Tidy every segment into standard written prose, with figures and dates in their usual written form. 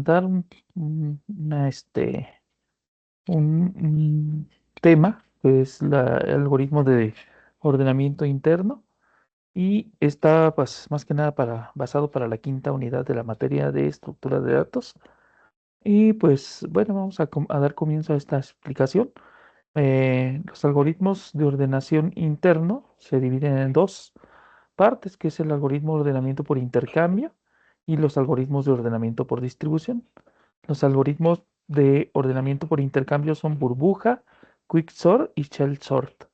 dar un tema, que es el algoritmo de ordenamiento interno, y está pues, más que nada basado para la quinta unidad de la materia de estructura de datos. Y pues bueno, vamos a dar comienzo a esta explicación. Los algoritmos de ordenación interno se dividen en dos partes, que es el algoritmo de ordenamiento por intercambio y los algoritmos de ordenamiento por distribución. Los algoritmos de ordenamiento por intercambio son burbuja, quicksort y shell sort.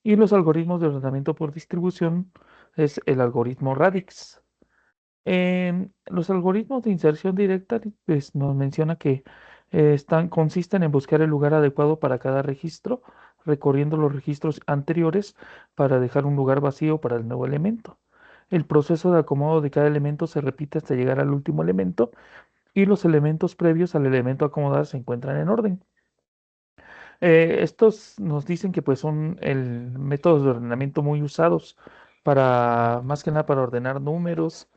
Y los algoritmos de ordenamiento por distribución es el algoritmo radix. Los algoritmos de inserción directa pues, nos menciona que consisten en buscar el lugar adecuado para cada registro, recorriendo los registros anteriores para dejar un lugar vacío para el nuevo elemento. El proceso de acomodo de cada elemento se repite hasta llegar al último elemento y los elementos previos al elemento a acomodar se encuentran en orden. Estos nos dicen que pues son el métodos de ordenamiento muy usados para, más que nada, para ordenar números,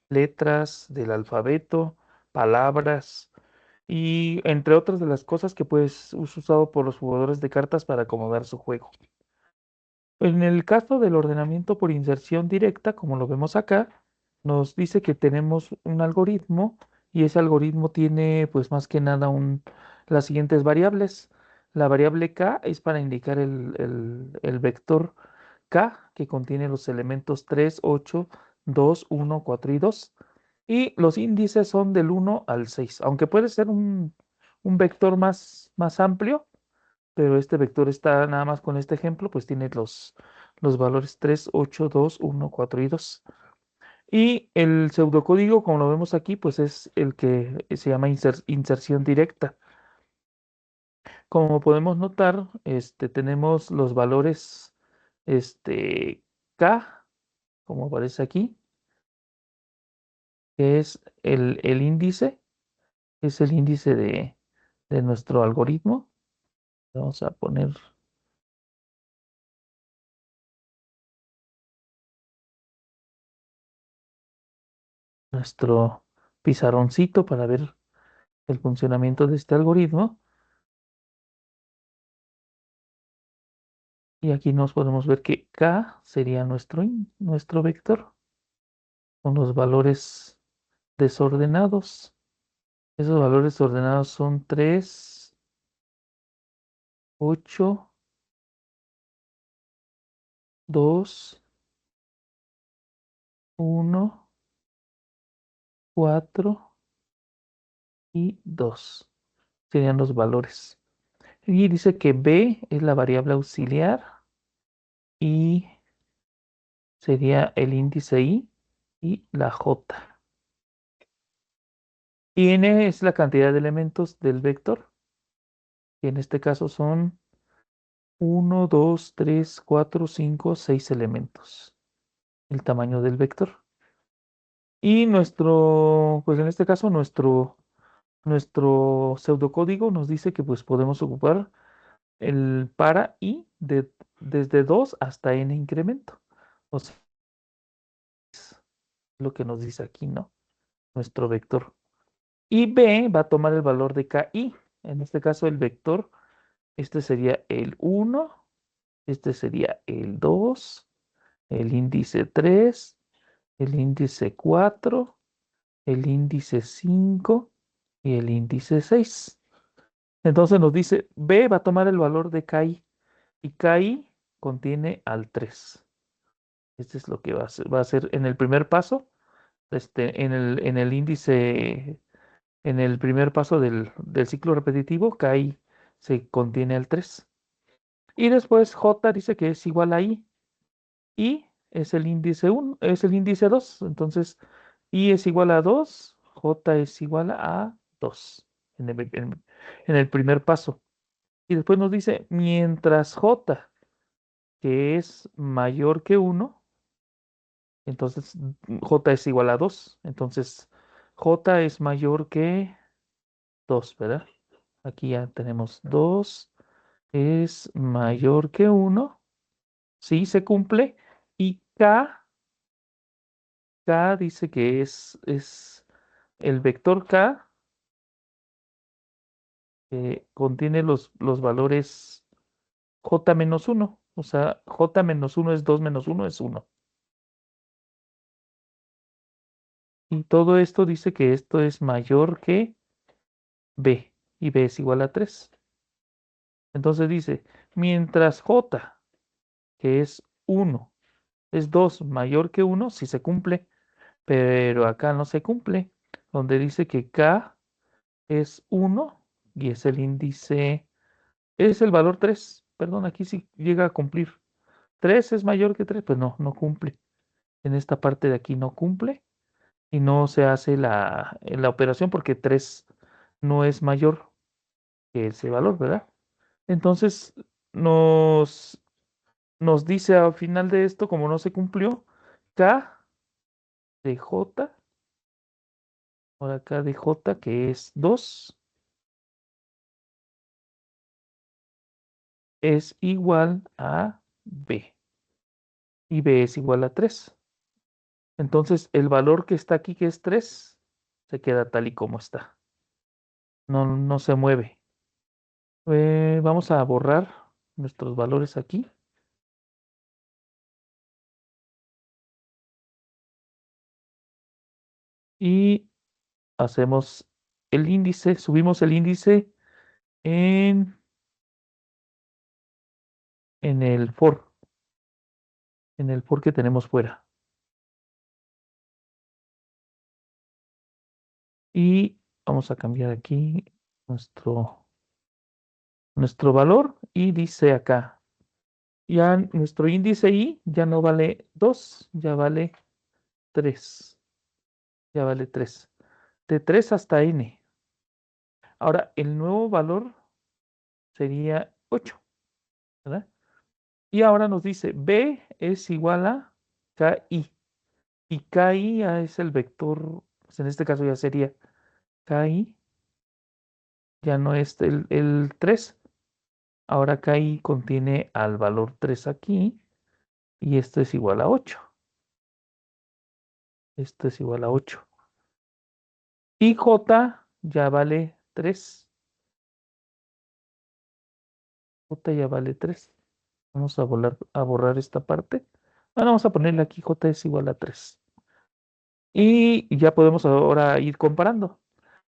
letras del alfabeto, palabras y entre otras de las cosas que pues es usado por los jugadores de cartas para acomodar su juego. En el caso del ordenamiento por inserción directa, como lo vemos acá, nos dice que tenemos un algoritmo y ese algoritmo tiene pues más que nada las siguientes variables. La variable k es para indicar el vector k que contiene los elementos 3, 8, 2, 1, 4 y 2. Y los índices son del 1 al 6, aunque puede ser un vector más amplio, pero este vector está nada más con este ejemplo, pues tiene los valores 3, 8, 2, 1, 4 y 2. Y el pseudocódigo, como lo vemos aquí, pues es el que se llama inserción directa. Como podemos notar, tenemos los valores K, como aparece aquí, que es el índice de nuestro algoritmo. Vamos a poner nuestro pizarroncito para ver el funcionamiento de este algoritmo. Y aquí nos podemos ver que K sería nuestro vector con los valores desordenados. Esos valores ordenados son 3, 8, 2, 1, 4 y 2. Serían los valores. Y dice que B es la variable auxiliar y sería el índice I y la J. Y N es la cantidad de elementos del vector, que en este caso son 1, 2, 3, 4, 5, 6 elementos. El tamaño del vector. Y pues en este caso, nuestro pseudocódigo nos dice que pues podemos ocupar el para i desde 2 hasta n incremento. O sea, es lo que nos dice aquí, ¿no? Nuestro vector. Y b va a tomar el valor de ki. En este caso, el vector, este sería el 1, este sería el 2, el índice 3, el índice 4, el índice 5 y el índice 6. Entonces nos dice, B va a tomar el valor de KI y KI contiene al 3. Este es lo que va a hacer en el primer paso, en el índice, en el primer paso del ciclo repetitivo, KI se contiene al 3. Y después J dice que es igual a I. I es el índice 1, es el índice 2. Entonces, I es igual a 2, J es igual a 2 en el primer paso. Y después nos dice, mientras J, que es mayor que 1, entonces J es igual a 2. Entonces, J es mayor que 2, ¿verdad? Aquí ya tenemos 2 es mayor que 1. Sí, se cumple. Y K dice que es el vector K contiene los valores j menos uno. O sea, j menos uno es 2 menos uno es uno. Y todo esto dice que esto es mayor que b. Y b es igual a 3. Entonces dice, mientras j, que es uno, es 2 mayor que uno, si se cumple. Pero acá no se cumple, donde dice que k es uno y es el índice, es el valor 3. Perdón, aquí sí llega a cumplir. 3 es mayor que 3, pues no, no cumple. En esta parte de aquí no cumple y no se hace la operación porque 3 no es mayor que ese valor, ¿verdad? Entonces nos, nos dice al final de esto, como no se cumplió, k de j, ahora k de j que es 2 es igual a b y b es igual a 3. Entonces el valor que está aquí, que es 3, se queda tal y como está. No, no se mueve. Vamos a borrar nuestros valores aquí y hacemos el índice, subimos el índice en, en el for, en el for que tenemos fuera. Y vamos a cambiar aquí nuestro, nuestro valor y dice acá, ya nuestro índice i ya no vale 2, ya vale 3. Ya vale 3. De 3 hasta n. Ahora, el nuevo valor sería 8, ¿verdad? Y ahora nos dice b es igual a ki. Y ki ya es el vector, pues en este caso ya sería ki, ya no es el 3. Ahora ki contiene al valor 3 aquí y esto es igual a 8. Esto es igual a 8. Y j ya vale 3. J ya vale 3. Vamos a borrar esta parte. Bueno, vamos a ponerle aquí j es igual a 3. Y ya podemos ahora ir comparando.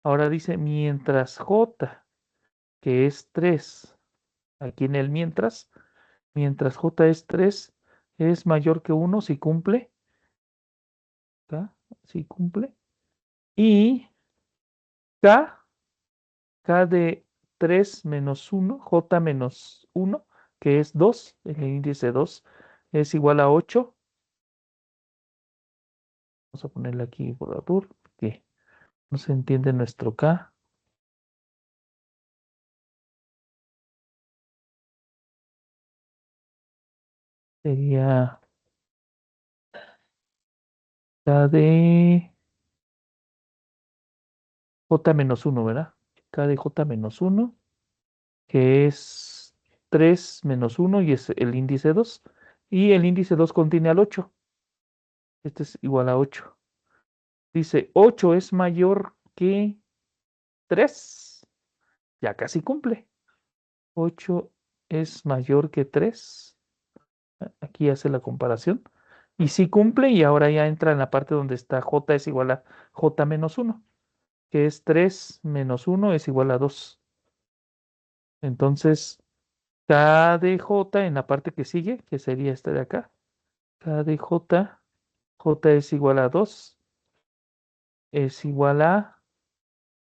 Ahora dice mientras j, que es 3, aquí en el mientras j es 3, es mayor que 1 si cumple. ¿K? Si cumple. Y k, k de 3 menos 1, j menos 1, que es 2, el índice 2, es igual a 8. Vamos a ponerle aquí borrador, que no se entiende nuestro k. Sería k de j menos 1, ¿verdad? K de j menos 1, que es 3 menos 1 y es el índice 2. Y el índice 2 contiene al 8. Este es igual a 8. Dice 8 es mayor que 3. Ya casi cumple. 8 es mayor que 3. Aquí hace la comparación. Y sí cumple y ahora ya entra en la parte donde está j es igual a j menos 1, que es 3 menos 1 es igual a 2. Entonces, k de j en la parte que sigue, que sería esta de acá, k de j, j es igual a 2, es igual a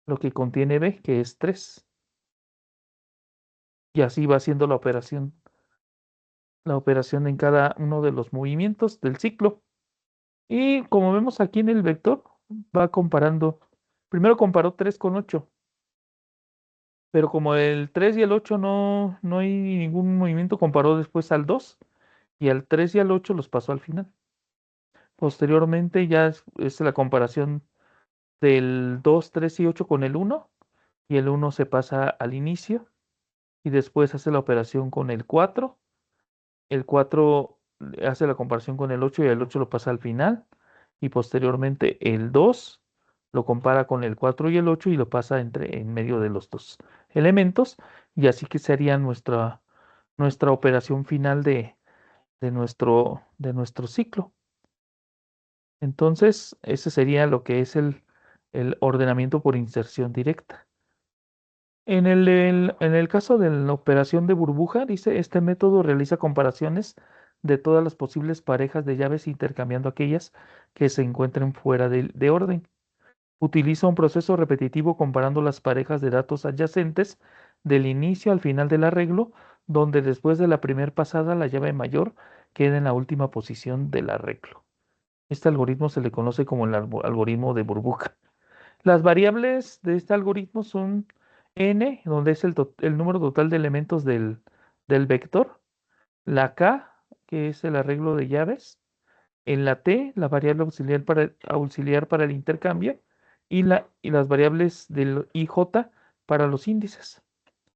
lo que contiene b, que es 3. Y así va haciendo la operación en cada uno de los movimientos del ciclo. Y como vemos aquí en el vector, va comparando. Primero comparó 3 con 8, pero como el 3 y el 8 no hay ningún movimiento, comparó después al 2 y al 3 y al 8 los pasó al final. Posteriormente ya es la comparación del 2, 3 y 8 con el 1 y el 1 se pasa al inicio y después hace la operación con el 4. El 4 hace la comparación con el 8 y el 8 lo pasa al final y posteriormente el 2 lo compara con el 4 y el 8 y lo pasa en medio de los dos. elementos, y así que sería nuestra operación final de nuestro ciclo. Entonces, ese sería lo que es el ordenamiento por inserción directa. En el caso de la operación de burbuja, dice, este método realiza comparaciones de todas las posibles parejas de llaves intercambiando aquellas que se encuentren fuera de orden. Utiliza un proceso repetitivo comparando las parejas de datos adyacentes del inicio al final del arreglo, donde después de la primera pasada la llave mayor queda en la última posición del arreglo. Este algoritmo se le conoce como el algoritmo de burbuja. Las variables de este algoritmo son n, donde es el número total de elementos del vector, la k, que es el arreglo de llaves, en la t, la variable auxiliar para el intercambio, y las variables del ij para los índices.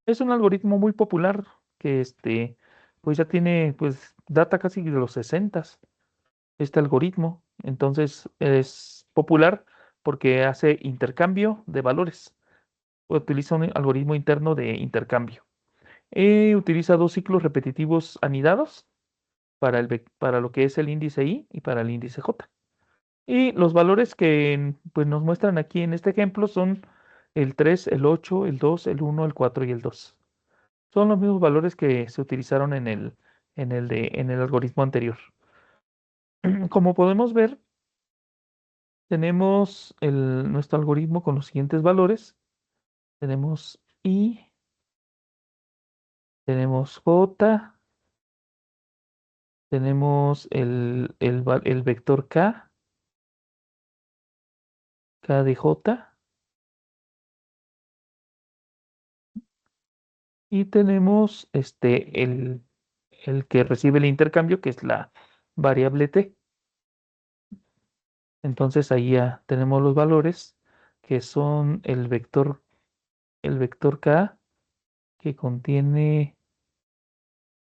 Es un algoritmo muy popular que pues ya tiene, pues data casi de los 60 este algoritmo. Entonces es popular porque hace intercambio de valores. Utiliza un algoritmo interno de intercambio. Utiliza dos ciclos repetitivos anidados para lo que es el índice i y para el índice j. Y los valores que pues, nos muestran aquí en este ejemplo son el 3, el 8, el 2, el 1, el 4 y el 2. Son los mismos valores que se utilizaron en el algoritmo anterior. Como podemos ver, tenemos nuestro algoritmo con los siguientes valores. Tenemos I, tenemos J, tenemos el vector K de J, y tenemos el que recibe el intercambio, que es la variable T. Entonces ahí ya tenemos los valores que son el vector K, que contiene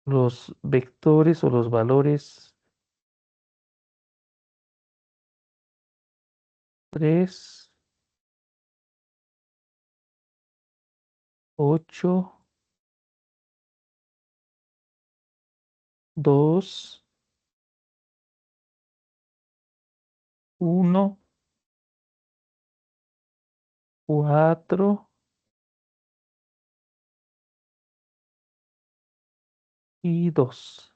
los vectores o los valores 3, 8, 2, 1, 4 y 2.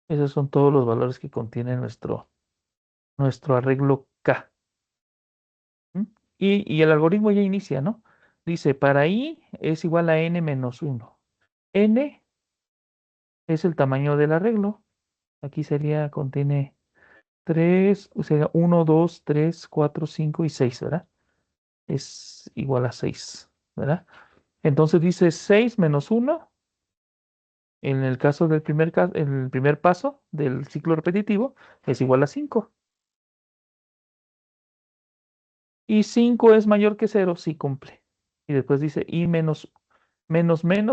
Esos son todos los valores que contiene nuestro arreglo K. ¿M? Y el algoritmo ya inicia, ¿no? Dice, para i es igual a n-1. N es el tamaño del arreglo. Aquí contiene 3, o sea, 1, 2, 3, 4, 5 y 6, ¿verdad? Es igual a 6, ¿verdad? Entonces dice 6 menos 1, en el caso en el primer paso del ciclo repetitivo, es igual a 5. Y 5 es mayor que 0, sí cumple. Y después dice y menos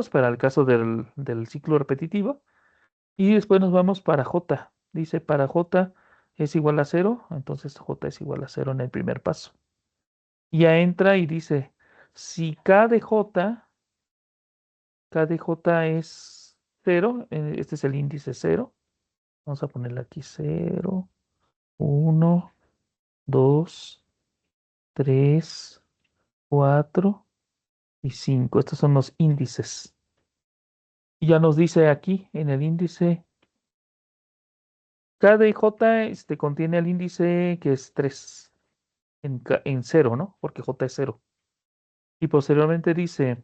para el caso del ciclo repetitivo. Y después nos vamos para J. Dice para J es igual a 0, entonces J es igual a 0 en el primer paso. Ya entra y dice, si K de J es 0, este es el índice 0. Vamos a ponerle aquí 0, 1, 2, 3, 4 y 5. Estos son los índices. Y ya nos dice aquí en el índice, K de J contiene el índice que es 3 en 0, ¿no? Porque J es 0. Y posteriormente dice,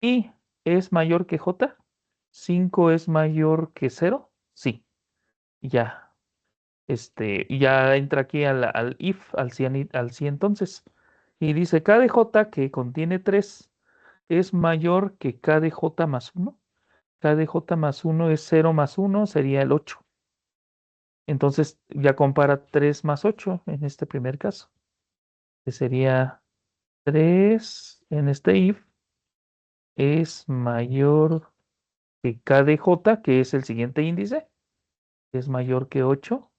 ¿I es mayor que J? ¿5 es mayor que 0? Sí. Ya. Ya entra aquí al if, al si entonces. Y dice, K de J que contiene 3 es mayor que K de J más 1. K de J más 1 es 0 más 1, sería el 8. Entonces ya compara 3 más 8 en este primer caso, que sería 3 en este if es mayor que K de J, que es el siguiente índice, es mayor que 8,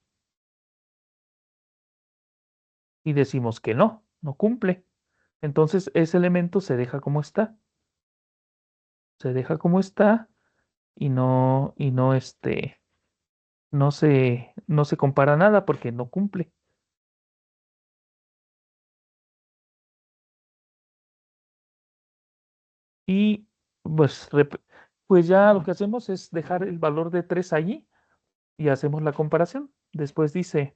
y decimos que no cumple. Entonces ese elemento se deja como está. se deja como está y no se compara nada porque no cumple. Y pues, pues ya lo que hacemos es dejar el valor de 3 allí y hacemos la comparación. Después dice,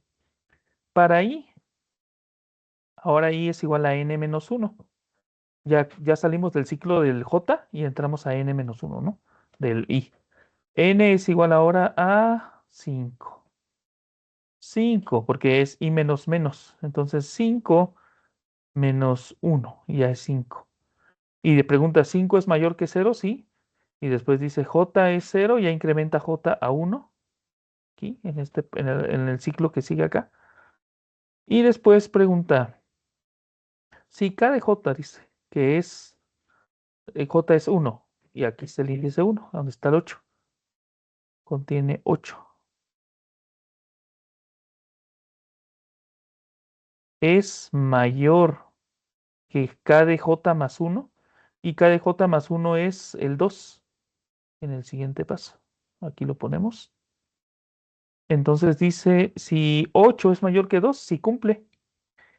para i, ahora i es igual a n menos uno. Ya salimos del ciclo del j y entramos a n menos uno, ¿no? Del i. N es igual ahora a 5. 5 porque es i menos menos. Entonces 5 menos uno ya es 5. Y le pregunta, ¿5 es mayor que cero? Sí. Y después dice, j es cero, ya incrementa j a uno aquí, en el ciclo que sigue acá. Y después pregunta, si k de j dice que j es uno y aquí está el índice uno donde está el 8 contiene 8 es mayor que k de j más uno y k de j más uno es el 2 en el siguiente paso. Aquí lo ponemos. Entonces dice, si 8 es mayor que 2 si cumple.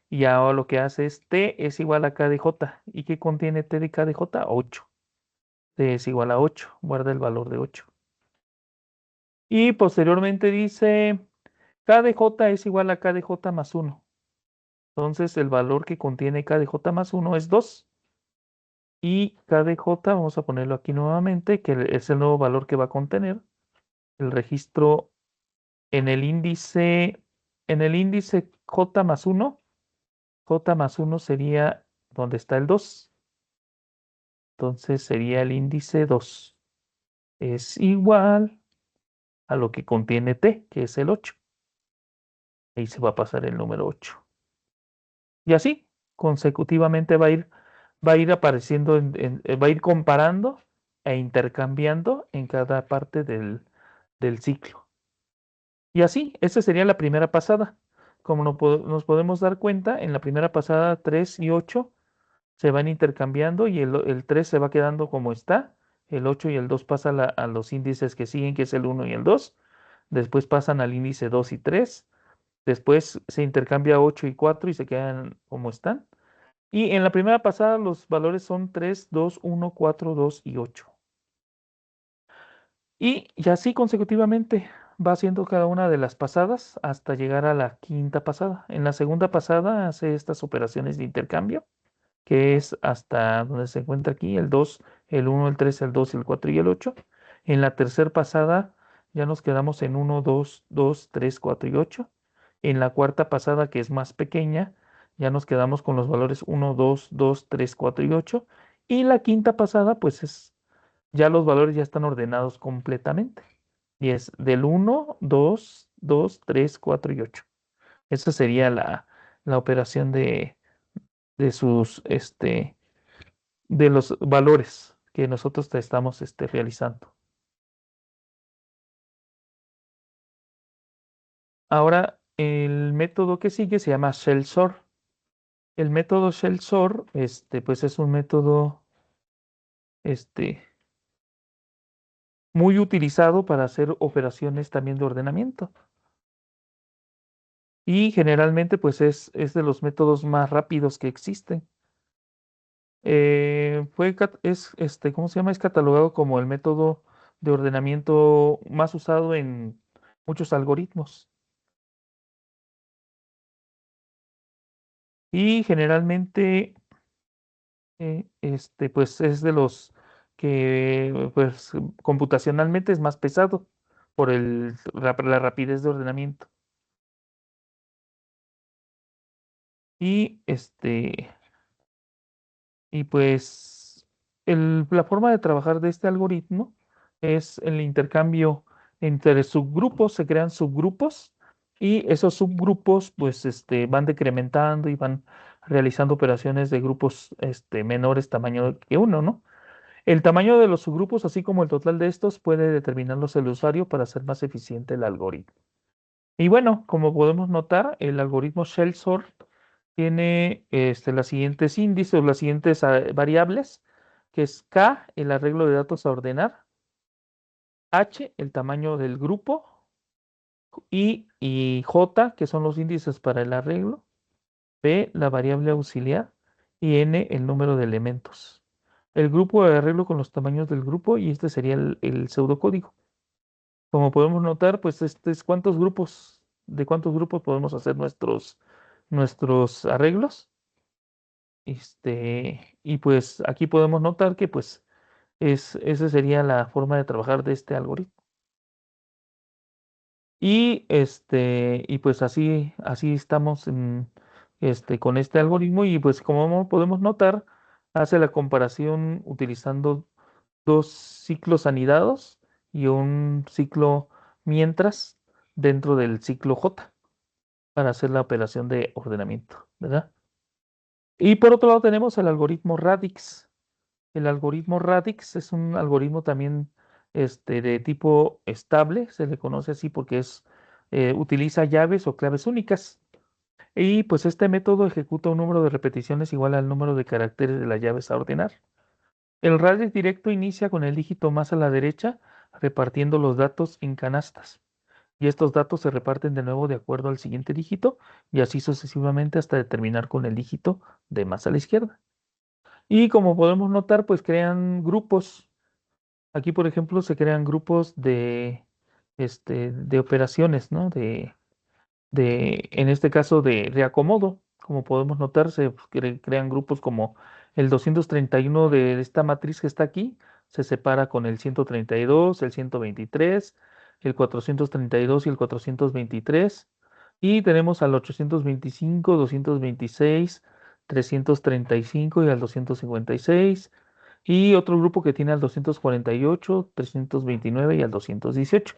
Y ahora lo que hace es t es igual a k de j. ¿Y qué contiene t de k de j? 8. T es igual a 8. Guarda el valor de 8. Y posteriormente dice, k de j es igual a k de j más uno. Entonces el valor que contiene k de j más uno es 2. Y k de j, vamos a ponerlo aquí nuevamente, que es el nuevo valor que va a contener el registro en el índice j más uno. J más uno sería donde está el 2. Entonces sería el índice 2. Es igual a lo que contiene t, que es el 8. Ahí se va a pasar el número 8. Y así, consecutivamente va a ir apareciendo, va a ir comparando e intercambiando en cada parte del ciclo. Y así, esa sería la primera pasada. Como nos podemos dar cuenta, en la primera pasada 3 y 8 se van intercambiando y el 3 se va quedando como está. El 8 y el 2 pasan a los índices que siguen, que es el uno y el 2. Después pasan al índice 2 y 3. Después se intercambia 8 y 4 y se quedan como están. Y en la primera pasada los valores son 3, 2, 1, 4, 2 y 8. Y así consecutivamente va haciendo cada una de las pasadas hasta llegar a la quinta pasada. En la segunda pasada hace estas operaciones de intercambio, que es hasta donde se encuentra aquí, el 2, el uno, el 3, el 2, el 4 y el 8. En la tercera pasada ya nos quedamos en uno, 2, 2, 3, 4 y 8. En la cuarta pasada, que es más pequeña, ya nos quedamos con los valores uno, 2, 2, 3, 4 y 8. Y la quinta pasada, pues ya los valores ya están ordenados completamente. Y es del uno, 2, 2, 3, 4 y 8. Esa sería la operación de sus, de los valores que nosotros te estamos realizando. Ahora, el método que sigue se llama Shell Sort. El método Shell Sort, pues es un método, este, muy utilizado para hacer operaciones también de ordenamiento. Y generalmente, pues es de los métodos más rápidos que existen. ¿Cómo se llama? Es catalogado como el método de ordenamiento más usado en muchos algoritmos. Y generalmente, pues es de los que, pues, computacionalmente es más pesado por la rapidez de ordenamiento. Y pues la forma de trabajar de este algoritmo es el intercambio entre subgrupos, se crean subgrupos y esos subgrupos pues van decrementando y van realizando operaciones de grupos menores tamaño que uno, ¿no? El tamaño de los subgrupos, así como el total de estos, puede determinarlos el usuario para hacer más eficiente el algoritmo. Y bueno, como podemos notar, el algoritmo Shell Sort tiene las siguientes índices, las siguientes variables. que es K, el arreglo de datos a ordenar, H, el tamaño del grupo, y J, que son los índices para el arreglo, P, la variable auxiliar, y N, el número de elementos. El grupo de arreglo con los tamaños del grupo, y este sería el pseudocódigo. Como podemos notar, pues este es de cuántos grupos podemos hacer nuestros arreglos. Y pues aquí podemos notar que pues esa sería la forma de trabajar de este algoritmo. Y pues así estamos con este algoritmo y pues como podemos notar, hace la comparación utilizando dos ciclos anidados y un ciclo mientras dentro del ciclo J para hacer la operación de ordenamiento, ¿verdad? Y por otro lado tenemos el algoritmo Radix. El algoritmo Radix es un algoritmo también de tipo estable, se le conoce así porque utiliza llaves o claves únicas. Y pues este método ejecuta un número de repeticiones igual al número de caracteres de las llaves a ordenar. El Radix directo inicia con el dígito más a la derecha, repartiendo los datos en canastas. Y estos datos se reparten de nuevo de acuerdo al siguiente dígito y así sucesivamente hasta terminar con el dígito de más a la izquierda. Y como podemos notar, pues crean grupos. Aquí, por ejemplo, se crean grupos de operaciones, ¿no? En este caso, de reacomodo. Como podemos notar, se crean grupos como el 231 de esta matriz que está aquí, se separa con el 132, el 123, el 432 y el 423. Y tenemos al 825, 226, 335 y al 256. Y otro grupo que tiene al 248, 329 y al 218.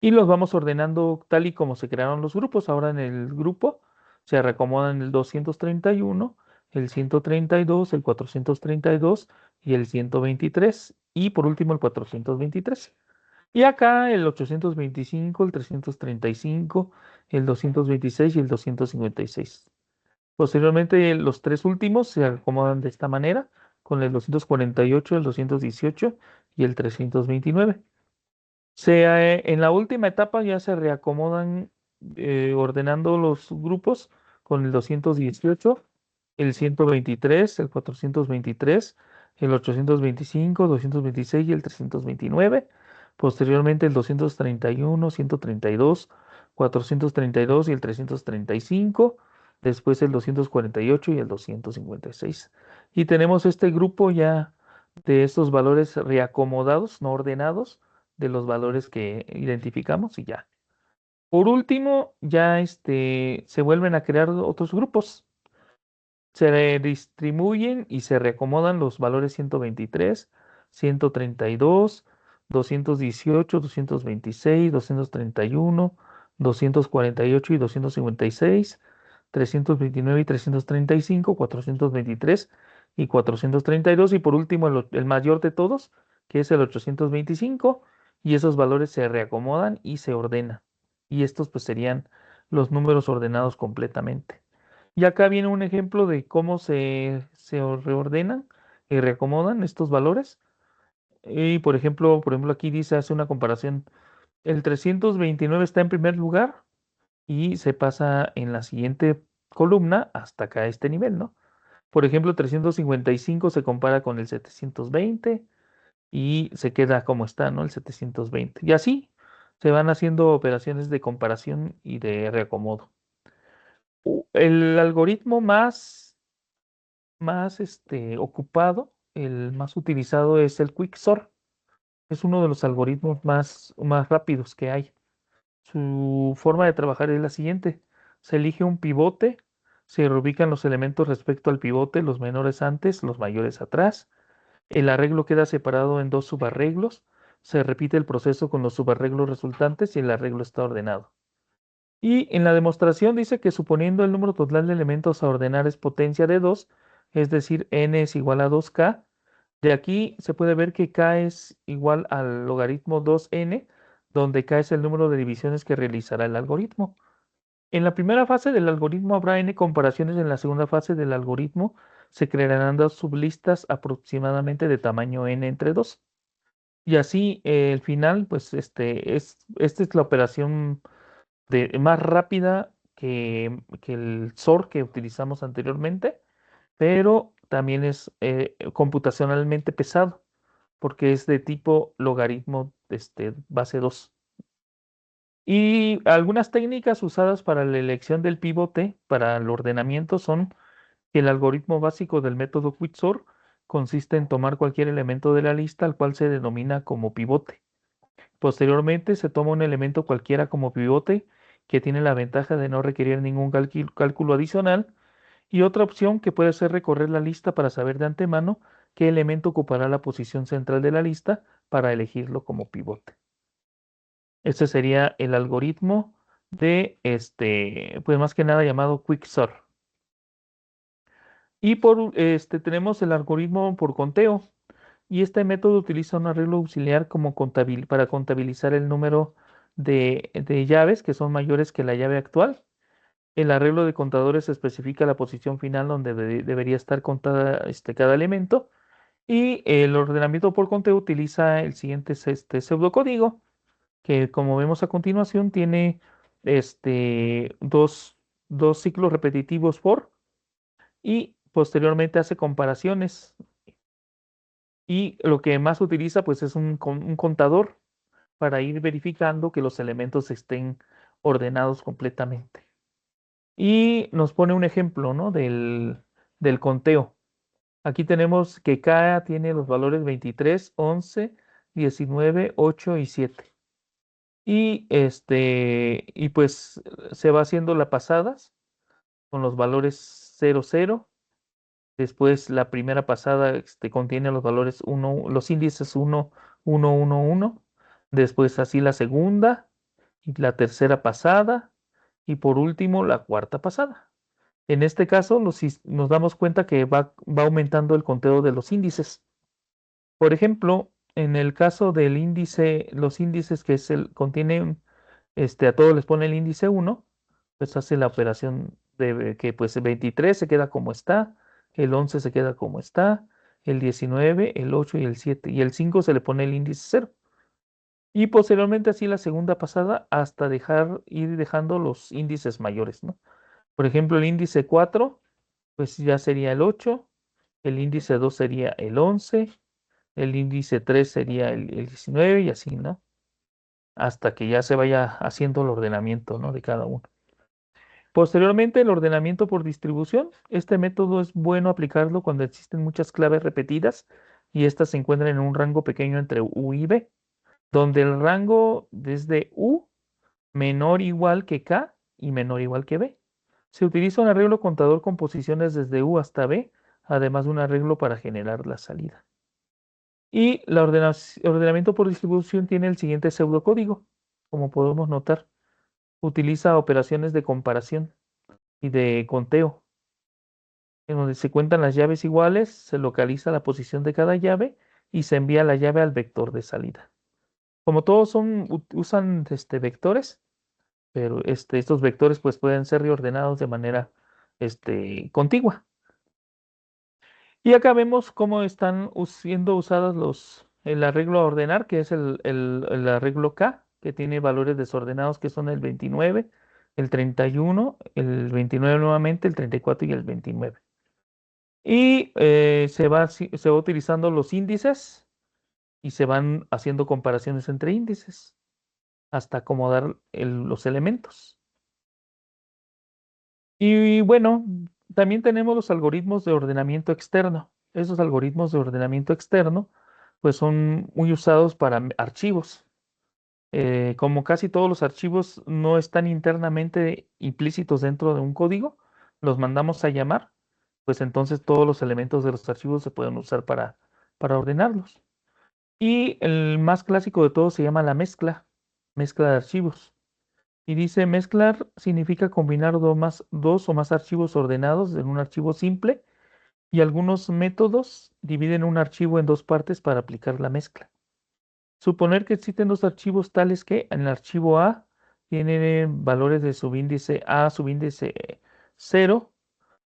Y los vamos ordenando tal y como se crearon los grupos. Ahora en el grupo se reacomodan el 231, el 132, el 432 y el 123. Y por último el 423. Y acá el 825, el 335, el 226 y el 256. Posteriormente los tres últimos se acomodan de esta manera con el 248, el 218 y el 329. En la última etapa ya se reacomodan ordenando los grupos con el 218, el 123, el 423, el 825, 226 y el 329. Posteriormente el 231, 132, 432 y el 335. Después el 248 y el 256. Y tenemos este grupo ya de estos valores reacomodados, no ordenados de los valores que identificamos y ya. Por último, ya se vuelven a crear otros grupos. Se distribuyen y se reacomodan los valores 123, 132, 218, 226, 231, 248 y 256, 329 y 335, 423 y 432 y por último el mayor de todos, que es el 825, y esos valores se reacomodan y se ordenan. Y estos pues serían los números ordenados completamente. Y acá viene un ejemplo de cómo se reordenan y reacomodan estos valores. Y por ejemplo, aquí dice, hace una comparación. El 329 está en primer lugar y se pasa en la siguiente columna hasta acá a este nivel, ¿no? Por ejemplo, 355 se compara con el 720 y se queda como está, ¿no? El 720. Y así se van haciendo operaciones de comparación y de reacomodo. El algoritmo más ocupado, el más utilizado es el Quicksort. Es uno de los algoritmos más rápidos que hay. Su forma de trabajar es la siguiente. Se elige un pivote, se reubican los elementos respecto al pivote, los menores antes, los mayores atrás. El arreglo queda separado en dos subarreglos. Se repite el proceso con los subarreglos resultantes y el arreglo está ordenado. Y en la demostración dice que suponiendo el número total de elementos a ordenar es potencia de 2, es decir, n es igual a 2k, de aquí se puede ver que k es igual al logaritmo 2n, donde k es el número de divisiones que realizará el algoritmo. En la primera fase del algoritmo habrá n comparaciones, en la segunda fase del algoritmo se crearán dos sublistas aproximadamente de tamaño n entre 2. Y así el final, pues esta es la operación más rápida que el SOR que utilizamos anteriormente, pero también es computacionalmente pesado porque es de tipo logaritmo base 2. Y algunas técnicas usadas para la elección del pivote para el ordenamiento son que el algoritmo básico del método Quicksort consiste en tomar cualquier elemento de la lista al cual se denomina como pivote. Posteriormente se toma un elemento cualquiera como pivote que tiene la ventaja de no requerir ningún cálculo adicional, y otra opción que puede ser recorrer la lista para saber de antemano qué elemento ocupará la posición central de la lista para elegirlo como pivote. Este sería el algoritmo de pues más que nada llamado Quicksort. Y tenemos el algoritmo por conteo. Y este método utiliza un arreglo auxiliar para contabilizar el número de llaves que son mayores que la llave actual. El arreglo de contadores especifica la posición final donde debería estar contada cada elemento. Y el ordenamiento por conteo utiliza el siguiente pseudocódigo, que como vemos a continuación tiene dos ciclos repetitivos for, y posteriormente hace comparaciones. Y lo que más utiliza pues es un contador para ir verificando que los elementos estén ordenados completamente. Y nos pone un ejemplo, ¿no? del conteo. Aquí tenemos que K tiene los valores 23, 11, 19, 8 y 7. Y pues se va haciendo las pasadas con los valores 0, 0. Después la primera pasada contiene los valores 1, los índices 1, 1, 1, 1. Después así la segunda y la tercera pasada. Y por último la cuarta pasada. En este caso nos damos cuenta que va aumentando el conteo de los índices. Por ejemplo, en el caso del índice, los índices contienen, a todos les pone el índice 1, pues hace la operación de que pues el 23 se queda como está, el 11 se queda como está, el 19, el 8 y el 7, y el 5 se le pone el índice 0. Y posteriormente así la segunda pasada hasta ir dejando los índices mayores, ¿no? Por ejemplo, el índice 4, pues ya sería el 8, el índice 2 sería el 11, el índice 3 sería el 19 y así, ¿no? Hasta que ya se vaya haciendo el ordenamiento, ¿no? De cada uno. Posteriormente, el ordenamiento por distribución. Este método es bueno aplicarlo cuando existen muchas claves repetidas y estas se encuentran en un rango pequeño entre U y B, donde el rango desde U menor igual que K y menor igual que B. Se utiliza un arreglo contador con posiciones desde U hasta B, además de un arreglo para generar la salida. Y el ordenamiento por distribución tiene el siguiente pseudocódigo, como podemos notar. Utiliza operaciones de comparación y de conteo, en donde se cuentan las llaves iguales, se localiza la posición de cada llave y se envía la llave al vector de salida. Como todos usan vectores, pero estos vectores pues pueden ser reordenados de manera contigua. Y acá vemos cómo están siendo usados el arreglo a ordenar, que es el arreglo K, que tiene valores desordenados que son el 29, el 31, el 29 nuevamente, el 34 y el 29. Y se va utilizando los índices y se van haciendo comparaciones entre índices hasta acomodar los elementos. Y bueno, también tenemos los algoritmos de ordenamiento externo. Esos algoritmos de ordenamiento externo pues son muy usados para archivos. Como casi todos los archivos no están internamente implícitos dentro de un código, los mandamos a llamar, pues entonces todos los elementos de los archivos se pueden usar para ordenarlos. Y el más clásico de todos se llama la mezcla de archivos. Y dice mezclar significa combinar dos o más archivos ordenados en un archivo simple, y algunos métodos dividen un archivo en dos partes para aplicar la mezcla. Suponer que existen dos archivos tales que en el archivo A tiene valores de subíndice A subíndice 0,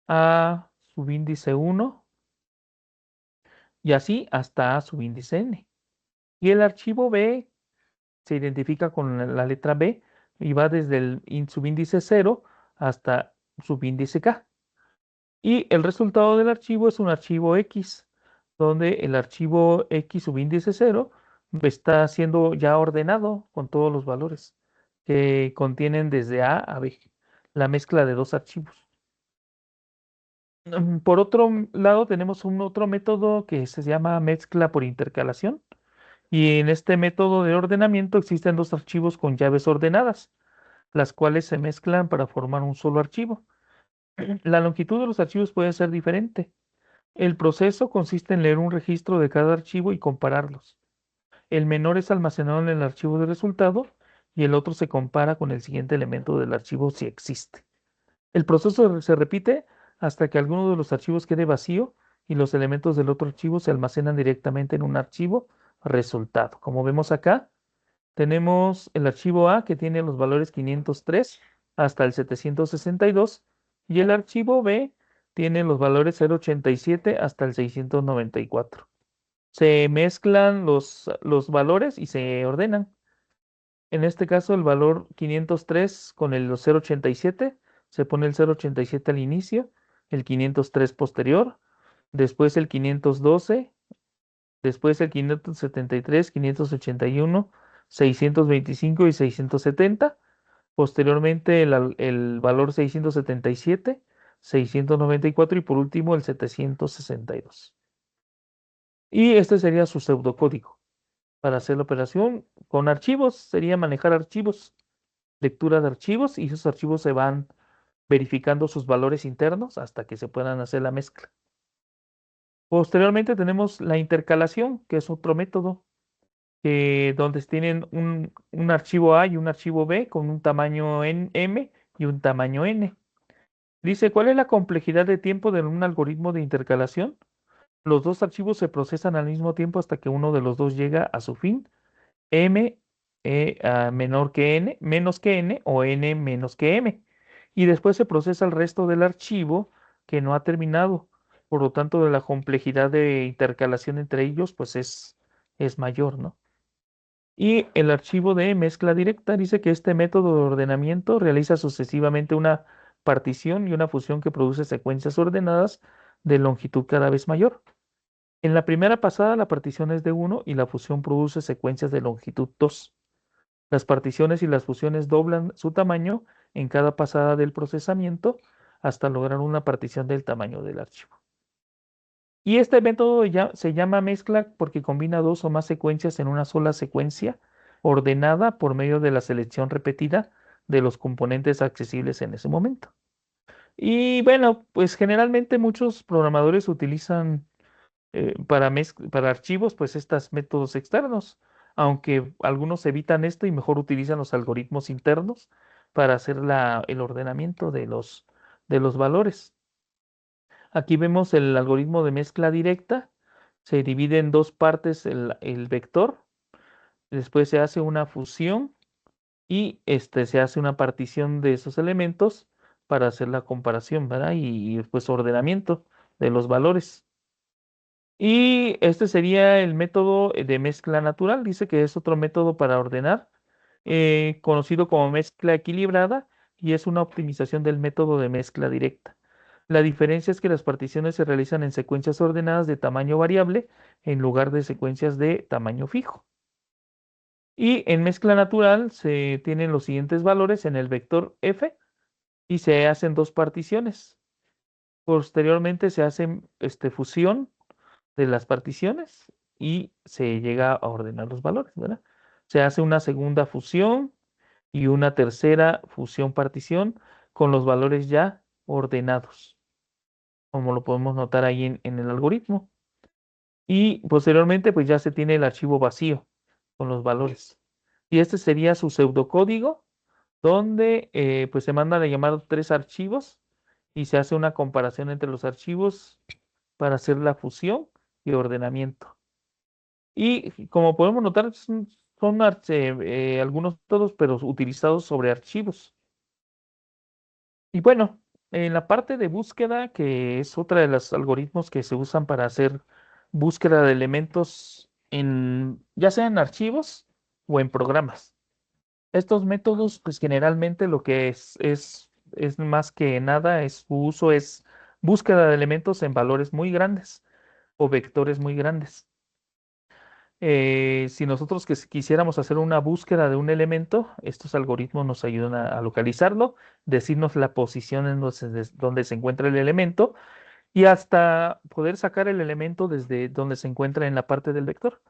A subíndice 1 y así hasta A subíndice n. Y el archivo B se identifica con la letra B y va desde el subíndice 0 hasta subíndice K. Y el resultado del archivo es un archivo X, donde el archivo X subíndice 0 está siendo ya ordenado con todos los valores que contienen desde A B, la mezcla de dos archivos. Por otro lado, tenemos un otro método que se llama mezcla por intercalación. Y en este método de ordenamiento existen dos archivos con llaves ordenadas, las cuales se mezclan para formar un solo archivo. La longitud de los archivos puede ser diferente. El proceso consiste en leer un registro de cada archivo y compararlos. El menor es almacenado en el archivo de resultado y el otro se compara con el siguiente elemento del archivo si existe. El proceso se repite hasta que alguno de los archivos quede vacío y los elementos del otro archivo se almacenan directamente en un archivo resultado. Como vemos acá, tenemos el archivo A que tiene los valores 503 hasta el 762 y el archivo B tiene los valores 087 hasta el 694. Se mezclan los valores y se ordenan. En este caso, el valor 503 con el 087, se pone el 087 al inicio, el 503 posterior, después el 512, después el 573, 581, 625 y 670. Posteriormente el valor 677, 694 y por último el 762. Y este sería su pseudocódigo. Para hacer la operación con archivos sería manejar archivos, lectura de archivos y esos archivos se van verificando sus valores internos hasta que se puedan hacer la mezcla. Posteriormente tenemos la intercalación, que es otro método donde tienen un archivo A y un archivo B con un tamaño M y un tamaño N. Dice, ¿cuál es la complejidad de tiempo de un algoritmo de intercalación? Los dos archivos se procesan al mismo tiempo hasta que uno de los dos llega a su fin, M menor que N, menos que N o N menos que M. Y después se procesa el resto del archivo que no ha terminado. Por lo tanto, la complejidad de intercalación entre ellos pues es mayor, ¿no? Y el archivo de mezcla directa dice que este método de ordenamiento realiza sucesivamente una partición y una fusión que produce secuencias ordenadas de longitud cada vez mayor. En la primera pasada la partición es de 1 y la fusión produce secuencias de longitud 2. Las particiones y las fusiones doblan su tamaño en cada pasada del procesamiento hasta lograr una partición del tamaño del archivo. Y este método ya se llama mezcla porque combina dos o más secuencias en una sola secuencia ordenada por medio de la selección repetida de los componentes accesibles en ese momento. Y bueno, pues generalmente muchos programadores utilizan para archivos pues estos métodos externos, aunque algunos evitan esto y mejor utilizan los algoritmos internos para hacer el ordenamiento de los valores. Aquí vemos el algoritmo de mezcla directa. Se divide en dos partes el vector. Después se hace una fusión y se hace una partición de esos elementos para hacer la comparación, ¿verdad? Y después ordenamiento de los valores. Y este sería el método de mezcla natural. Dice que es otro método para ordenar, conocido como mezcla equilibrada, y es una optimización del método de mezcla directa. La diferencia es que las particiones se realizan en secuencias ordenadas de tamaño variable en lugar de secuencias de tamaño fijo. Y en mezcla natural se tienen los siguientes valores en el vector f y se hacen dos particiones. Posteriormente se hace fusión de las particiones y se llega a ordenar los valores, ¿verdad? Se hace una segunda fusión y una tercera fusión partición con los valores ya ordenados, como lo podemos notar ahí en el algoritmo. Y posteriormente, pues ya se tiene el archivo vacío con los valores. Y este sería su pseudocódigo, donde pues se mandan a llamar tres archivos y se hace una comparación entre los archivos para hacer la fusión y ordenamiento. Y como podemos notar, son algunos métodos, pero utilizados sobre archivos. Y bueno, En la parte de búsqueda, que es otra de los algoritmos que se usan para hacer búsqueda de elementos ya sea en archivos o en programas. Estos métodos, pues generalmente lo que es más que nada, su uso es búsqueda de elementos en valores muy grandes o vectores muy grandes. Si nosotros quisiéramos hacer una búsqueda de un elemento, estos algoritmos nos ayudan a localizarlo, decirnos la posición en donde se encuentra el elemento y hasta poder sacar el elemento desde donde se encuentra en la parte del vector.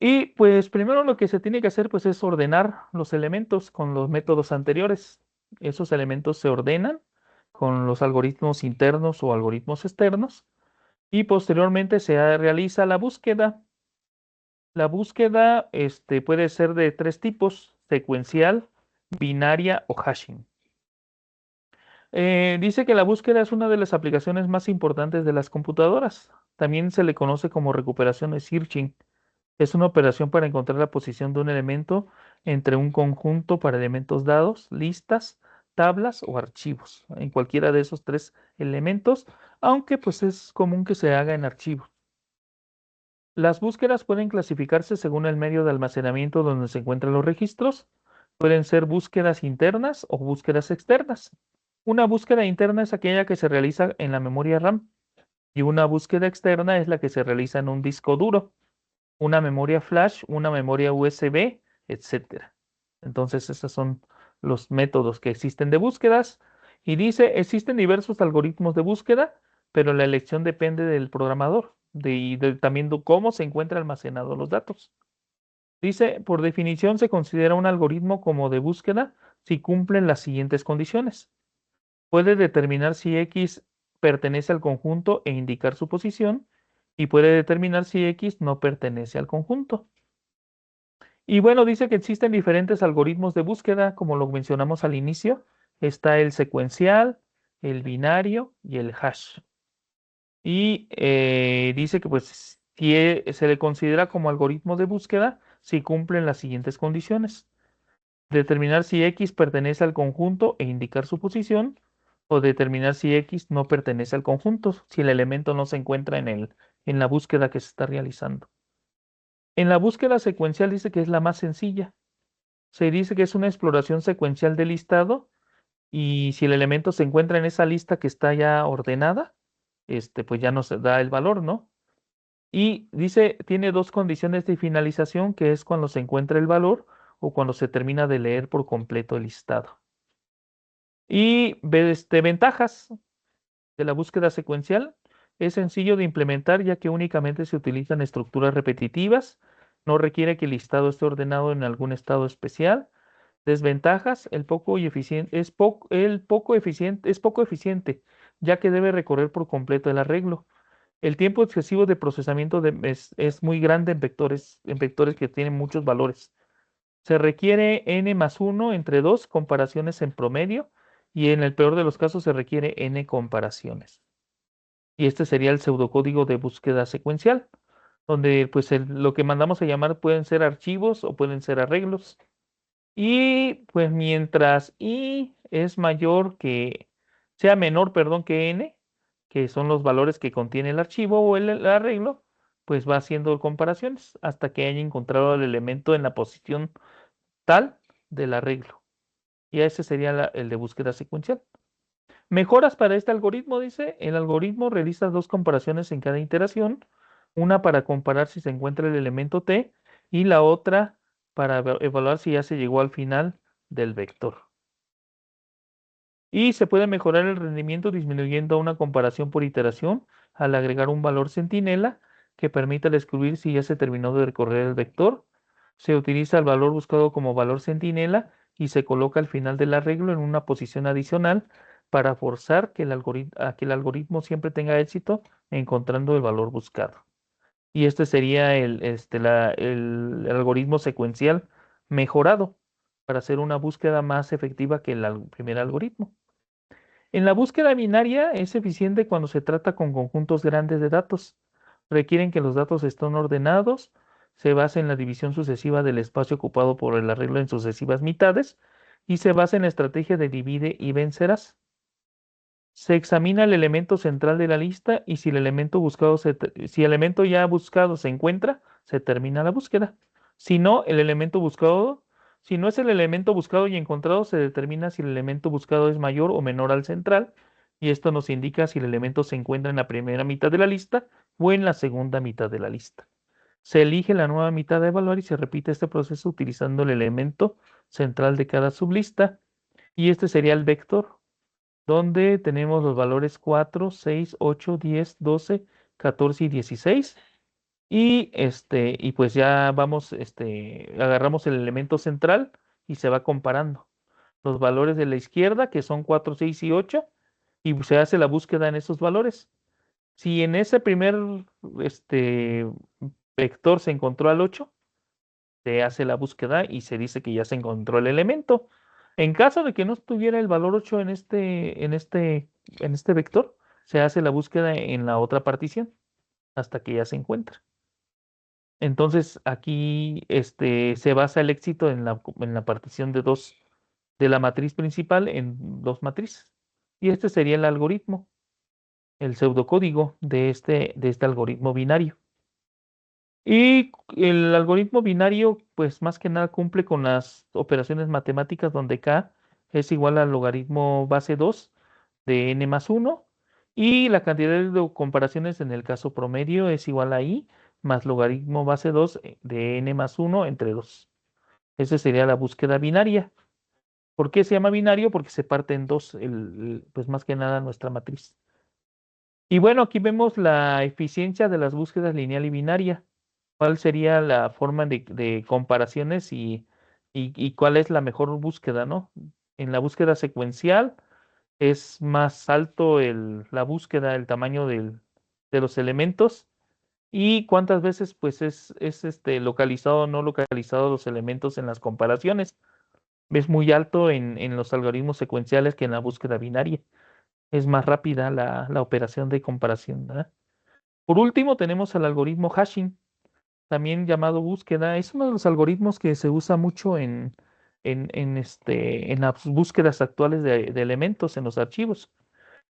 Y pues primero lo que se tiene que hacer pues es ordenar los elementos con los métodos anteriores. Esos elementos se ordenan con los algoritmos internos o algoritmos externos y posteriormente realiza la búsqueda. La búsqueda puede ser de tres tipos: secuencial, binaria o hashing. Dice que la búsqueda es una de las aplicaciones más importantes de las computadoras. También se le conoce como recuperación de searching. Es una operación para encontrar la posición de un elemento entre un conjunto para elementos dados, listas, tablas o archivos. En cualquiera de esos tres elementos, aunque pues es común que se haga en archivos. Las búsquedas pueden clasificarse según el medio de almacenamiento donde se encuentran los registros. Pueden ser búsquedas internas o búsquedas externas. Una búsqueda interna es aquella que se realiza en la memoria RAM y una búsqueda externa es la que se realiza en un disco duro, una memoria flash, una memoria USB, etcétera. Entonces, esos son los métodos que existen de búsquedas. Y dice, existen diversos algoritmos de búsqueda, pero la elección depende del programador y también de cómo se encuentran almacenados los datos. Dice, por definición se considera un algoritmo como de búsqueda si cumplen las siguientes condiciones. Puede determinar si X pertenece al conjunto e indicar su posición, y puede determinar si X no pertenece al conjunto. Y bueno, dice que existen diferentes algoritmos de búsqueda, como lo mencionamos al inicio. Está el secuencial, el binario y el hash. Y dice que pues se le considera como algoritmo de búsqueda si cumplen las siguientes condiciones: determinar si X pertenece al conjunto e indicar su posición, o determinar si X no pertenece al conjunto, si el elemento no se encuentra en la búsqueda que se está realizando. En la búsqueda secuencial dice que es la más sencilla. Se dice que es una exploración secuencial del listado y si el elemento se encuentra en esa lista que está ya ordenada, pues ya nos da el valor, ¿no? Y dice, tiene dos condiciones de finalización, que es cuando se encuentra el valor o cuando se termina de leer por completo el listado. Y ventajas de la búsqueda secuencial: es sencillo de implementar ya que únicamente se utilizan estructuras repetitivas, no requiere que el listado esté ordenado en algún estado especial. Desventajas: el poco y eficiente, es poco eficiente, ya que debe recorrer por completo el arreglo. El tiempo excesivo de procesamiento es muy grande en vectores que tienen muchos valores. Se requiere n más 1 entre dos comparaciones en promedio y en el peor de los casos se requiere n comparaciones. Y este sería el pseudocódigo de búsqueda secuencial, donde pues lo que mandamos a llamar pueden ser archivos o pueden ser arreglos. Y pues mientras i es mayor que, sea menor, perdón, que n, que son los valores que contiene el archivo o el arreglo, pues va haciendo comparaciones hasta que haya encontrado el elemento en la posición tal del arreglo. Y ese sería el de búsqueda secuencial. Mejoras para este algoritmo: dice, el algoritmo realiza dos comparaciones en cada iteración, una para comparar si se encuentra el elemento t y la otra para evaluar si ya se llegó al final del vector. Y se puede mejorar el rendimiento disminuyendo una comparación por iteración al agregar un valor centinela que permita descubrir si ya se terminó de recorrer el vector. Se utiliza el valor buscado como valor centinela y se coloca al final del arreglo en una posición adicional para forzar a que el algoritmo siempre tenga éxito encontrando el valor buscado. Y este sería el algoritmo secuencial mejorado para hacer una búsqueda más efectiva que el primer algoritmo. En la búsqueda binaria es eficiente cuando se trata con conjuntos grandes de datos. Requieren que los datos estén ordenados, se basa en la división sucesiva del espacio ocupado por el arreglo en sucesivas mitades y se basa en la estrategia de divide y vencerás. Se examina el elemento central de la lista y si el elemento buscado si el elemento ya buscado se encuentra, se termina la búsqueda. Si no, el elemento buscado, si no es el elemento buscado y encontrado, se determina si el elemento buscado es mayor o menor al central, y esto nos indica si el elemento se encuentra en la primera mitad de la lista o en la segunda mitad de la lista. Se elige la nueva mitad de evaluar y se repite este proceso utilizando el elemento central de cada sublista, y este sería el vector donde tenemos los valores 4, 6, 8, 10, 12, 14 y 16. Y pues ya vamos, agarramos el elemento central y se va comparando los valores de la izquierda, que son 4, 6 y 8, y se hace la búsqueda en esos valores. Si en ese primer este, vector se encontró al 8, se hace la búsqueda y se dice que ya se encontró el elemento. En caso de que no estuviera el valor 8 en este vector, se hace la búsqueda en la otra partición hasta que ya se encuentra. Entonces aquí se basa el éxito en la partición de la matriz principal en dos matrices. Y este sería el algoritmo, el pseudocódigo de este algoritmo binario. Y el algoritmo binario, pues más que nada cumple con las operaciones matemáticas donde K es igual al logaritmo base 2 de n más 1 y la cantidad de comparaciones en el caso promedio es igual a I más logaritmo base 2 de n más 1 entre 2. Esa sería la búsqueda binaria. ¿Por qué se llama binario? Porque se parte en dos, pues más que nada nuestra matriz. Y bueno, aquí vemos la eficiencia de las búsquedas lineal y binaria. ¿Cuál sería la forma de comparaciones y cuál es la mejor búsqueda, ¿no? En la búsqueda secuencial es más alto la búsqueda, el tamaño de los elementos y cuántas veces pues es localizado o no localizado los elementos en las comparaciones. Es muy alto en los algoritmos secuenciales que en la búsqueda binaria. Es más rápida la operación de comparación, ¿verdad? Por último, tenemos el algoritmo hashing, también llamado búsqueda. Es uno de los algoritmos que se usa mucho en las búsquedas actuales de elementos en los archivos.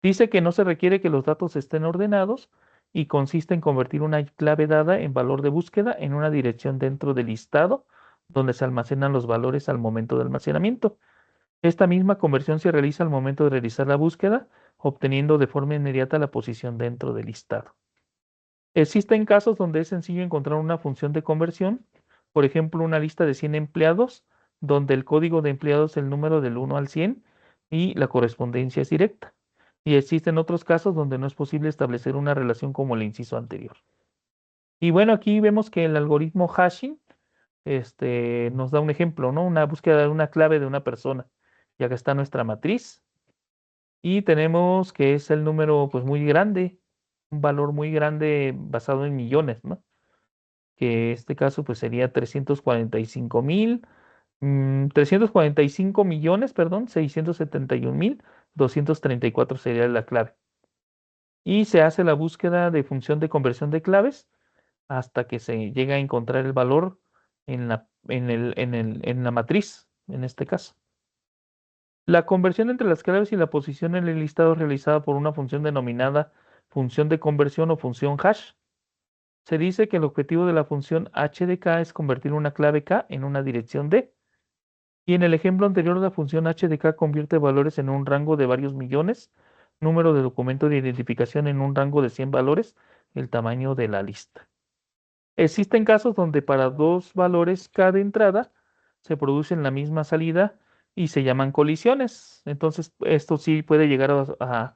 Dice que no se requiere que los datos estén ordenados y consiste en convertir una clave dada en valor de búsqueda en una dirección dentro del listado donde se almacenan los valores al momento de almacenamiento. Esta misma conversión se realiza al momento de realizar la búsqueda, obteniendo de forma inmediata la posición dentro del listado. Existen casos donde es sencillo encontrar una función de conversión, por ejemplo, una lista de 100 empleados, donde el código de empleados es el número del 1 al 100 y la correspondencia es directa. Y existen otros casos donde no es posible establecer una relación como el inciso anterior. Y bueno, aquí vemos que el algoritmo hashing nos da un ejemplo, ¿no? Una búsqueda de una clave de una persona. Y acá está nuestra matriz. Y tenemos que es el número pues muy grande, un valor muy grande basado en millones, ¿no? Que en este caso pues sería 345 millones, perdón, 671.234 sería la clave. Y se hace la búsqueda de función de conversión de claves hasta que se llega a encontrar el valor en la matriz, en este caso. La conversión entre las claves y la posición en el listado es realizada por una función denominada función de conversión o función hash. Se dice que el objetivo de la función h de k es convertir una clave k en una dirección d. Y en el ejemplo anterior, la función h de k convierte valores en un rango de varios millones, número de documento de identificación en un rango de 100 valores, el tamaño de la lista. Existen casos donde para dos valores k de entrada se producen la misma salida y se llaman colisiones. Entonces, esto sí puede llegar a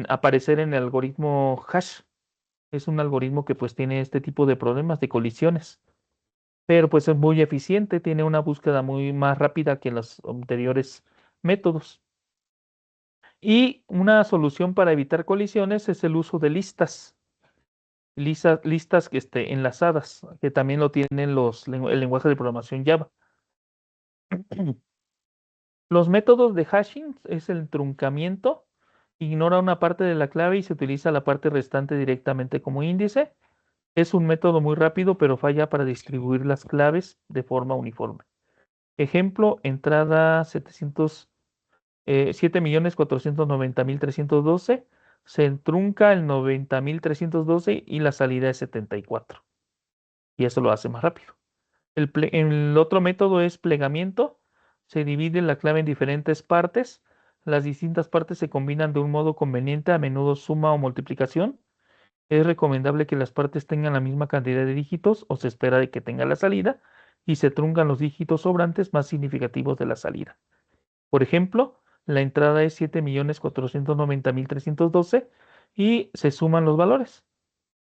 aparecer en el algoritmo hash. Es un algoritmo que pues tiene este tipo de problemas de colisiones, pero pues es muy eficiente, tiene una búsqueda muy más rápida que los anteriores métodos. Y una solución para evitar colisiones es el uso de listas que enlazadas, que también lo tienen el lenguaje de programación Java. Los métodos de hashing es el truncamiento, ignora una parte de la clave y se utiliza la parte restante directamente como índice. Es un método muy rápido, pero falla para distribuir las claves de forma uniforme. Ejemplo, entrada 7.490.312, se trunca el 90.312 y la salida es 74. Y eso lo hace más rápido. El otro método es plegamiento. Se divide la clave en diferentes partes. Las distintas partes se combinan de un modo conveniente, a menudo suma o multiplicación. Es recomendable que las partes tengan la misma cantidad de dígitos o se espera de que tenga la salida y se truncan los dígitos sobrantes más significativos de la salida. Por ejemplo, la entrada es 7.490.312 y se suman los valores.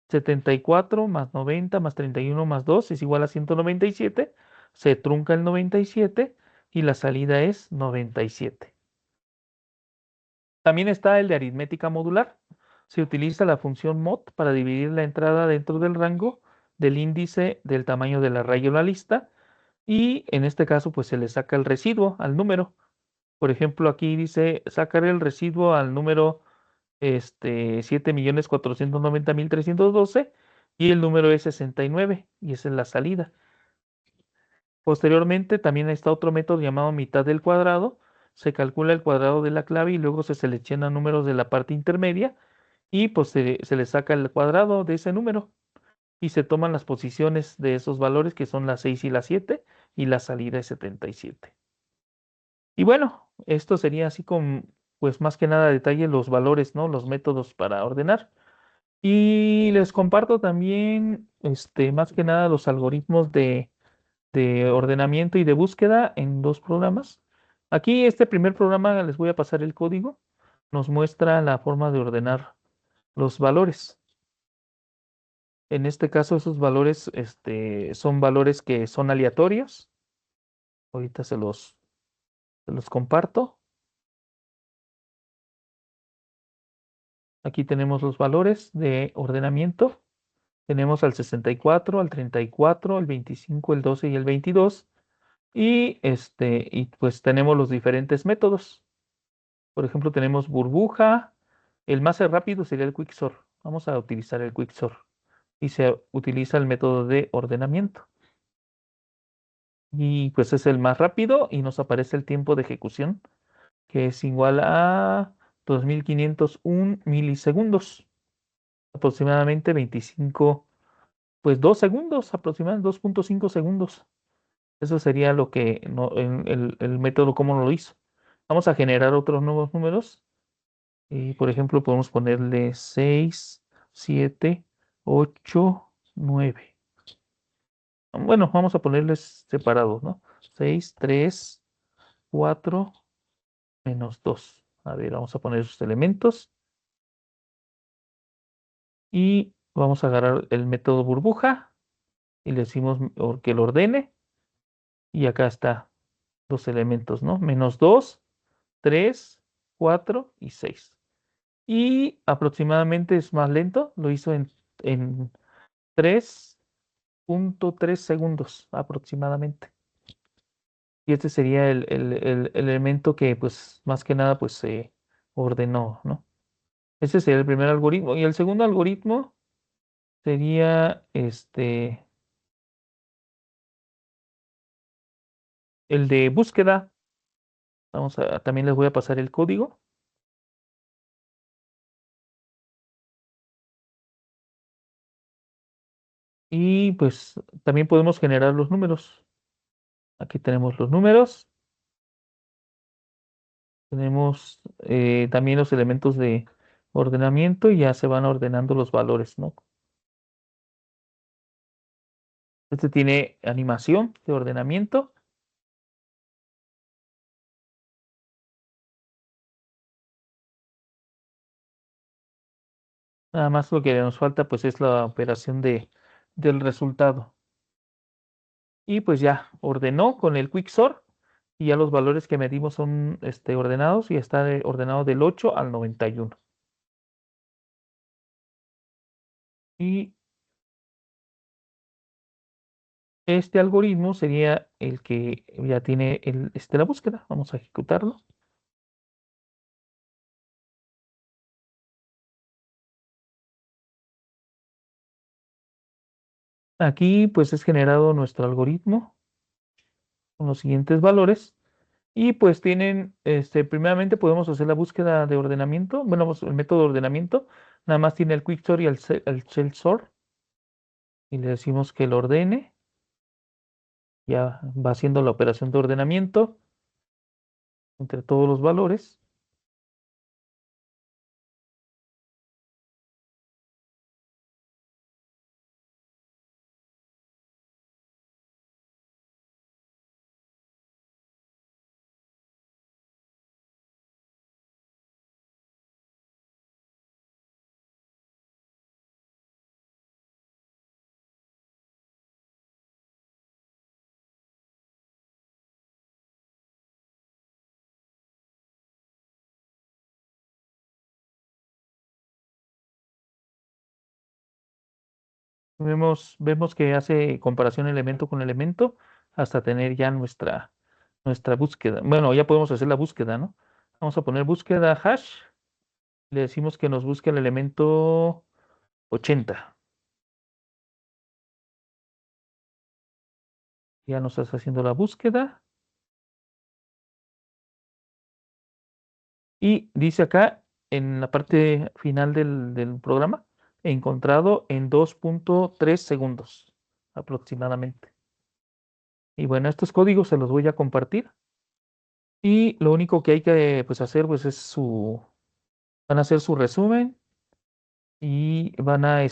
74 más 90 más 31 más 2 es igual a 197. Se trunca el 97 y la salida es 97. También está el de aritmética modular. Se utiliza la función mod para dividir la entrada dentro del rango del índice del tamaño del array o la lista y en este caso pues se le saca el residuo al número. Por ejemplo, aquí dice sacar el residuo al número 7.490.312 y el número es 69 y esa es la salida. Posteriormente también está otro método llamado mitad del cuadrado. Se calcula el cuadrado de la clave y luego se seleccionan números de la parte intermedia y pues se le saca el cuadrado de ese número y se toman las posiciones de esos valores que son las 6 y las 7 y la salida es 77. Y bueno, esto sería así con, pues más que nada detalle los valores, ¿no? Los métodos para ordenar. Y les comparto también, más que nada los algoritmos de ordenamiento y de búsqueda en dos programas. Aquí este primer programa les voy a pasar el código. Nos muestra la forma de ordenar los valores. En este caso, esos valores, son valores que son aleatorios. Ahorita se los comparto. Aquí tenemos los valores de ordenamiento. Tenemos al 64, al 34, el 25, el 12 y el 22. Y pues tenemos los diferentes métodos. Por ejemplo, tenemos burbuja. El más rápido sería el Quicksort. Vamos a utilizar el Quicksort. Y se utiliza el método de ordenamiento. Y pues es el más rápido y nos aparece el tiempo de ejecución, que es igual a 2501 milisegundos. Aproximadamente 25, pues 2 segundos, aproximadamente 2.5 segundos. Eso sería lo que el método como lo hizo. Vamos a generar otros nuevos números. Y por ejemplo, podemos ponerle 6, 7, 8, 9. Bueno, vamos a ponerles separados, ¿no? 6, 3, 4, menos 2. A ver, vamos a poner esos elementos. Y vamos a agarrar el método burbuja. Y le decimos que lo ordene. Y acá está los elementos, ¿no? Menos 2, 3, 4 y 6. Y aproximadamente es más lento. Lo hizo en 3.3 segundos aproximadamente. Y este sería el elemento que, pues, más que nada, pues, se ordenó, ¿no? Ese sería el primer algoritmo. Y el segundo algoritmo sería el de búsqueda. También les voy a pasar el código. Y pues también podemos generar los números. Aquí tenemos los números. Tenemos también los elementos de ordenamiento y ya se van ordenando los valores, ¿no? Este tiene animación de ordenamiento. Nada más lo que nos falta pues es la operación del resultado. Y pues ya ordenó con el Quicksort y ya los valores que medimos son ordenados y está ordenado del 8 al 91. Y este algoritmo sería el que ya tiene la búsqueda. Vamos a ejecutarlo. Aquí pues es generado nuestro algoritmo con los siguientes valores Y pues tienen, primeramente podemos hacer la búsqueda de ordenamiento. Bueno, pues, el método de ordenamiento nada más tiene el quicksort y el shell sort. Y le decimos que lo ordene. Ya va haciendo la operación de ordenamiento entre todos los valores. Vemos que hace comparación elemento con elemento hasta tener ya nuestra búsqueda. Bueno, ya podemos hacer la búsqueda, ¿no? Vamos a poner búsqueda hash. Le decimos que nos busque el elemento 80. Ya nos está haciendo la búsqueda. Y dice acá en la parte final del programa, encontrado en 2.3 segundos aproximadamente. Y bueno, estos códigos se los voy a compartir. Y lo único que hay que pues, hacer pues, van a hacer su resumen y van a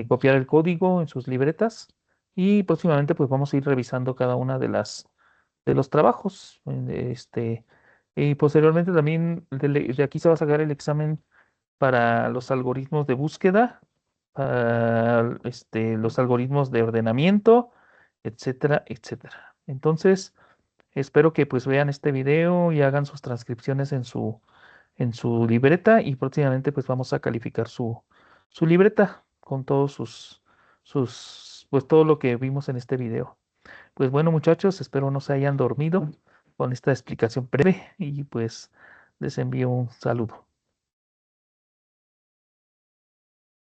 copiar el código en sus libretas. Y próximamente pues vamos a ir revisando cada una de los trabajos. Y posteriormente también de aquí se va a sacar el examen para los algoritmos de búsqueda, para los algoritmos de ordenamiento, etcétera, etcétera. Entonces, espero que pues vean este video y hagan sus transcripciones en su libreta y próximamente pues vamos a calificar su libreta con todos pues todo lo que vimos en este video. Pues bueno, muchachos, espero no se hayan dormido con esta explicación breve y pues les envío un saludo.